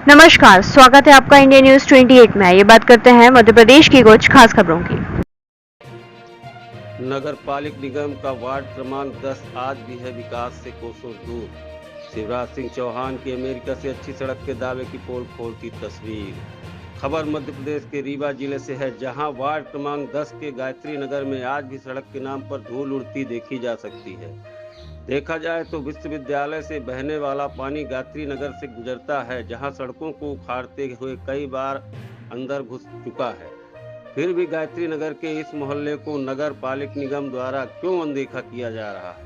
नमस्कार, स्वागत है आपका इंडिया न्यूज 28 में। ये बात करते हैं मध्य प्रदेश की कुछ खास खबरों की। नगर पालिक निगम का वार्ड क्रमांक 10 आज भी है विकास से कोसों दूर। शिवराज सिंह चौहान की अमेरिका से अच्छी सड़क के दावे की पोल खोलती तस्वीर। खबर मध्य प्रदेश के रीवा जिले से है, जहां वार्ड क्रमांक 10 के गायत्री नगर में आज भी सड़क के नाम पर धूल उड़ती देखी जा सकती है। देखा जाए तो विश्वविद्यालय से बहने वाला पानी गायत्री नगर से गुजरता है, जहां सड़कों को उखाड़ते हुए कई बार अंदर घुस चुका है। फिर भी गायत्री नगर के इस मोहल्ले को नगर पालिक निगम द्वारा क्यों अनदेखा किया जा रहा है,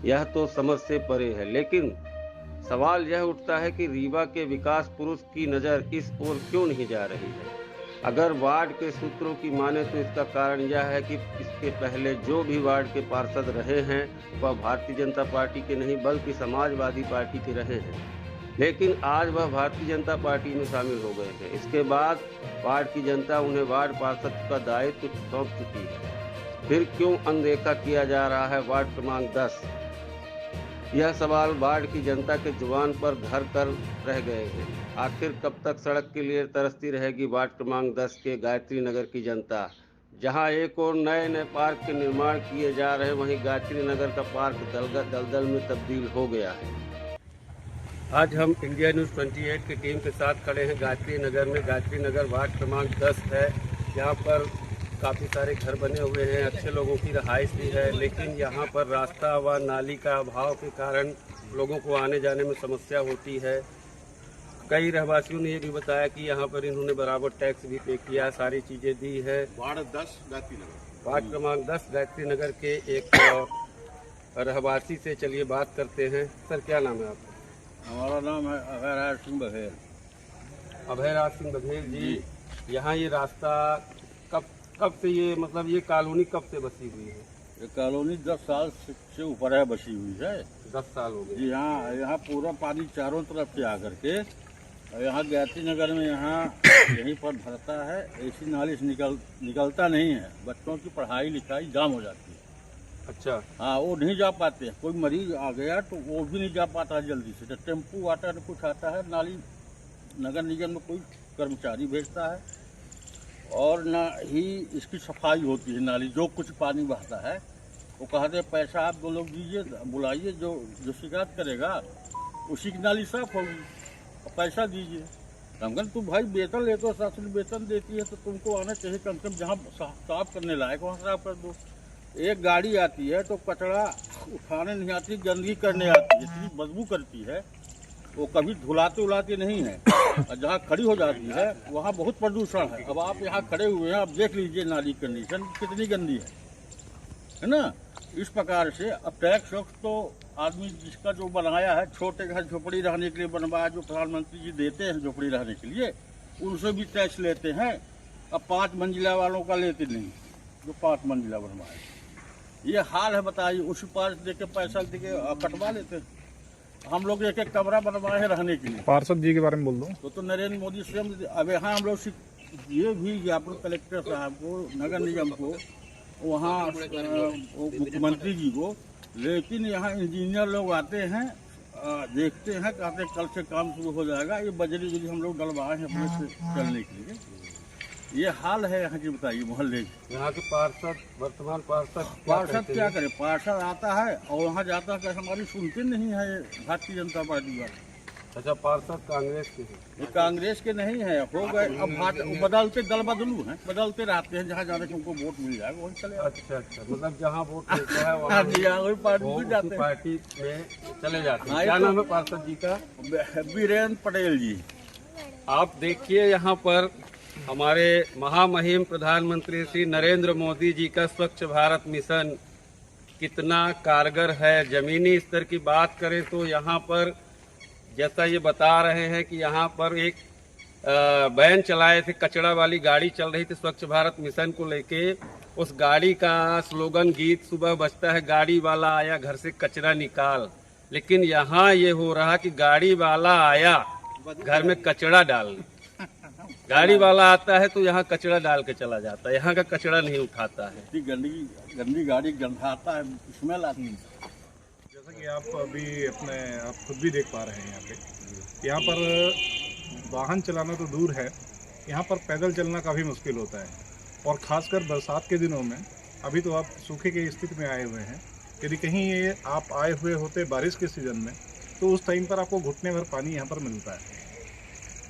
यह तो समझ से परे है। लेकिन सवाल यह उठता है कि रीवा के विकास पुरुष की नज़र इस ओर क्यों नहीं जा रही है। अगर वार्ड के सूत्रों की माने तो इसका कारण यह है कि इसके पहले जो भी वार्ड के पार्षद रहे हैं वह भारतीय जनता पार्टी के नहीं बल्कि समाजवादी पार्टी के रहे हैं, लेकिन आज वह भारतीय जनता पार्टी में शामिल हो गए हैं। इसके बाद वार्ड की जनता उन्हें वार्ड पार्षद का दायित्व सौंप चुकी है। फिर क्यों अनदेखा किया जा रहा है वार्ड क्रमांक 10? यह सवाल वार्ड की जनता के जुबान पर घर कर रह गए हैं। आखिर कब तक सड़क के लिए तरसती रहेगी वार्ड क्रमांक 10 के गायत्री नगर की जनता, जहां एक और नए नए पार्क के निर्माण किए जा रहे, वहीं गायत्री नगर का पार्क दलदल में तब्दील हो गया है। आज हम इंडिया न्यूज़ 28 की टीम के साथ खड़े हैं गायत्री नगर में। गायत्री नगर वार्ड क्रमांक 10 है। यहाँ पर काफ़ी सारे घर बने हुए हैं, अच्छे लोगों की रहाइश भी है, लेकिन यहाँ पर रास्ता व नाली का अभाव के कारण लोगों को आने जाने में समस्या होती है। कई रहवासियों ने ये भी बताया कि यहाँ पर इन्होंने बराबर टैक्स भी पे किया, सारी चीज़ें दी है। वार्ड 10 गायत्री नगर, वार्ड क्रमांक 10 गायत्री नगर के एक रहवासी से चलिए बात करते हैं। सर, क्या नाम है आपका? हमारा नाम है अभयराज सिंह बघेल। अभयराज सिंह बघेल जी, यहाँ ये रास्ता कब से ये मतलब ये कॉलोनी कब से बसी हुई है? ये कॉलोनी 10 साल से ऊपर है बसी हुई है। 10 साल हो गए। जी हाँ, यहाँ पूरा पानी चारों तरफ से आकर के और यहाँ गायत्री नगर में यहाँ यहीं पर भरता है। ऐसी नाली से निकलता नहीं है। बच्चों की पढ़ाई लिखाई जाम हो जाती है। अच्छा। हाँ, वो नहीं जा पाते हैं। कोई मरीज आ गया तो वो भी नहीं जा पाता है जल्दी से। जब टेम्पू आता है कुछ आता है, नाली नगर निगम में कोई कर्मचारी भेजता है और ना ही इसकी सफाई होती है। नाली जो कुछ पानी बहता है वो कहते हैं पैसा आप 2 लोग दीजिए, बुलाइए, जो शिकायत करेगा उसी की नाली साफ होगी और पैसा दीजिए। हम कहते तुम भाई वेतन लेते हो, शासन वेतन देती है तो तुमको आना चाहिए कम से कम, जहाँ साफ करने लायक वहाँ साफ कर दो। एक गाड़ी आती है तो कचरा उठाने नहीं आती, गंदगी करने आती है, इतनी बदबू करती है, वो कभी धुलाते उलाते नहीं है। और जहाँ खड़ी हो जाती है वहाँ बहुत प्रदूषण है। अब आप यहाँ खड़े हुए हैं, आप देख लीजिए नाली कंडीशन कितनी गंदी है ना। इस प्रकार से अब टैक्स तो आदमी जिसका जो बनाया है, छोटे घर झोपड़ी रहने के लिए बनवाया, जो प्रधानमंत्री जी देते हैं झोपड़ी रहने के लिए, उनसे भी टैक्स लेते हैं। अब 5 मंजिला वालों का लेते नहीं, जो 5 मंजिला बनवाए। ये हाल है, बताइए। उसी पास दे के पैसा दे के कटवा लेते हैं। हम लोग एक कमरा बनवाए हैं रहने के लिए। पार्षद जी के बारे में बोल दो तो नरेंद्र मोदी से अब यहाँ हम लोग ये भी ज्ञापन कलेक्टर साहब को, नगर निगम को, वहाँ मुख्यमंत्री जी को, लेकिन यहाँ इंजीनियर लोग आते हैं, देखते हैं, कहते हैं कल से काम शुरू हो जाएगा। ये बजरी हम लोग डलवाए हैं अपने से चलने के लिए। ये हाल है यहाँ की, बताइए मोहल्ले की। यहाँ के पार्षद, वर्तमान पार्षद क्या करे? पार्षद आता है और वहाँ जाता है, हमारी सुनते नहीं है भारतीय जनता पार्टी वाले। अच्छा, पार्षद कांग्रेस के हैं? ये कांग्रेस के नहीं है, हो गए। अब बदलते दल बदलू हैं, बदलते रहते हैं। जहाँ जाने को उनको वोट मिल जाएगा वहीं चले। अच्छा, मतलब जहाँ वोट मिलता है वहाँ वही पार्टी में चले जाते हैं। क्या नाम है पार्षद जी का? वीरेंद्र पटेल जी। आप देखिए, यहाँ पर हमारे महामहिम प्रधानमंत्री श्री नरेंद्र मोदी जी का स्वच्छ भारत मिशन कितना कारगर है। जमीनी स्तर की बात करें तो यहाँ पर जैसा ये बता रहे हैं कि यहाँ पर एक वैन चलाए थे, कचरा वाली गाड़ी चल रही थी स्वच्छ भारत मिशन को लेके। उस गाड़ी का स्लोगन गीत सुबह बजता है, गाड़ी वाला आया घर से कचरा निकाल। लेकिन यहाँ ये हो रहा कि गाड़ी वाला आया घर में कचरा डाल। गाड़ी वाला आता है तो यहाँ कचरा डाल के चला जाता है, यहाँ का कचरा नहीं उठाता है। गंदी गाड़ी गंधाता है, स्मेल आती है। जैसा कि आप अभी आप खुद भी देख पा रहे हैं, यहाँ पर वाहन चलाना तो दूर है, यहाँ पर पैदल चलना काफ़ी मुश्किल होता है। और ख़ासकर बरसात के दिनों में, अभी तो आप सूखे की स्थिति में आए हुए हैं, यदि कहीं ये आप आए हुए होते बारिश के सीज़न में तो उस टाइम पर आपको घुटने भर पानी यहाँ पर मिलता है।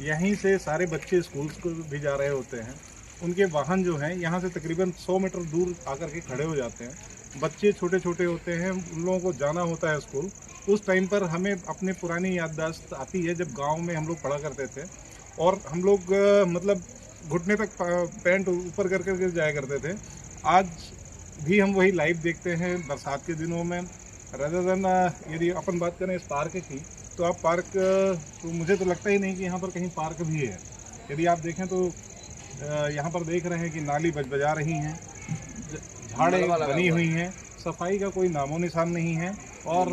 यहीं से सारे बच्चे स्कूल को भी जा रहे होते हैं, उनके वाहन जो हैं यहाँ से तकरीबन 100 मीटर दूर आकर के खड़े हो जाते हैं। बच्चे छोटे छोटे होते हैं, उन लोगों को जाना होता है स्कूल। उस टाइम पर हमें अपने पुरानी याददाश्त आती है जब गांव में हम लोग पढ़ा करते थे और हम लोग मतलब घुटने तक पैंट ऊपर कर कर जाया करते थे। आज भी हम वही लाइव देखते हैं बरसात के दिनों में। रदर देन यदि अपन बात करें इस पार्क की, तो आप पार्क तो मुझे तो लगता ही नहीं कि यहाँ पर कहीं पार्क भी है। यदि आप देखें तो यहाँ पर देख रहे हैं कि नाली बजा रही हैं, झाड़ें बनी हुई हैं, सफाई का कोई नामो निशान नहीं है। और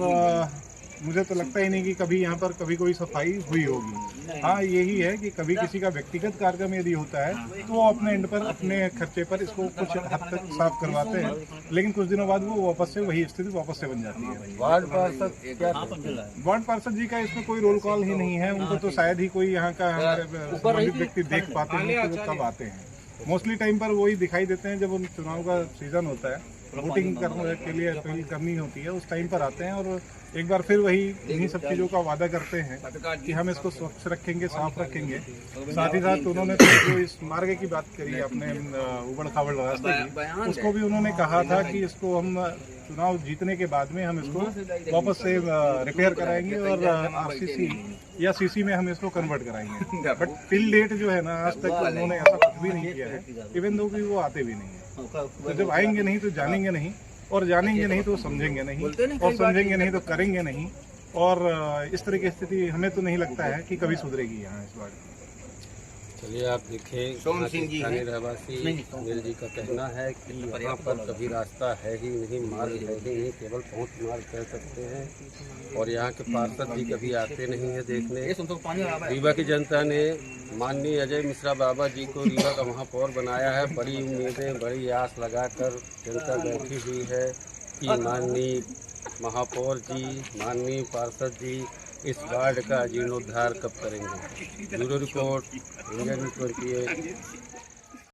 मुझे तो लगता ही नहीं कि कभी यहाँ पर कभी कोई सफाई हुई होगी। हाँ, यही है कि कभी किसी का व्यक्तिगत कार्यक्रम यदि होता है तो वो अपने एंड पर अपने खर्चे पर इसको कुछ हद तक साफ करवाते हैं, लेकिन कुछ दिनों बाद वो वापस से वही स्थिति वापस से बन जाती है। वार्ड पार्षद जी का इसमें कोई रोल कॉल ही नहीं है। उनको तो शायद ही कोई यहाँ का संबंधित व्यक्ति देख पाते हैं कि वो कब आते हैं। मोस्टली टाइम पर वही दिखाई देते हैं जब उन चुनाव का सीजन होता है, वोटिंग करने के लिए अपील करनी होती है, उस टाइम पर आते हैं और एक बार फिर वही इन्हीं सब चीज़ों का वादा करते हैं कि हम इसको स्वच्छ रखेंगे, साफ रखेंगे। साथ ही साथ उन्होंने तो जो इस मार्ग की बात करी अपने उबड़ खाबड़ रास्ते की, उसको भी उन्होंने कहा था कि इसको हम चुनाव जीतने के बाद में हम इसको वापस से रिपेयर कराएंगे और आरसीसी या सीसी में हम इसको कन्वर्ट कराएंगे। बट टिल डेट जो है ना, आज तक उन्होंने ऐसा कुछ भी नहीं किया है, इवन दो कि वो आते भी नहीं है। तो जब आएंगे नहीं तो जानेंगे नहीं, और जानेंगे नहीं तो समझेंगे नहीं, और समझेंगे नहीं तो करेंगे नहीं। और इस तरह की स्थिति हमें तो नहीं लगता है कि कभी सुधरेगी यहाँ इस बार। चलिए आप देखें, स्थानीय रहवासी सुनील जी का कहना है कि यहाँ पर कभी रास्ता है ही नहीं, मार्ग है ही नहीं, केवल पहुँच मार्ग कह सकते हैं। और यहाँ के पार्षद भी कभी आते नहीं है देखने। रीवा की जनता ने माननीय अजय मिश्रा बाबा जी को रीवा का महापौर बनाया है। बड़ी उम्मीदें, बड़ी आस लगाकर जनता बैठी हुई है कि माननीय महापौर जी, माननीय पार्षद जी इस वार्ड का जीर्णोद्धार कब करेंगे। Bureau report, India news 28।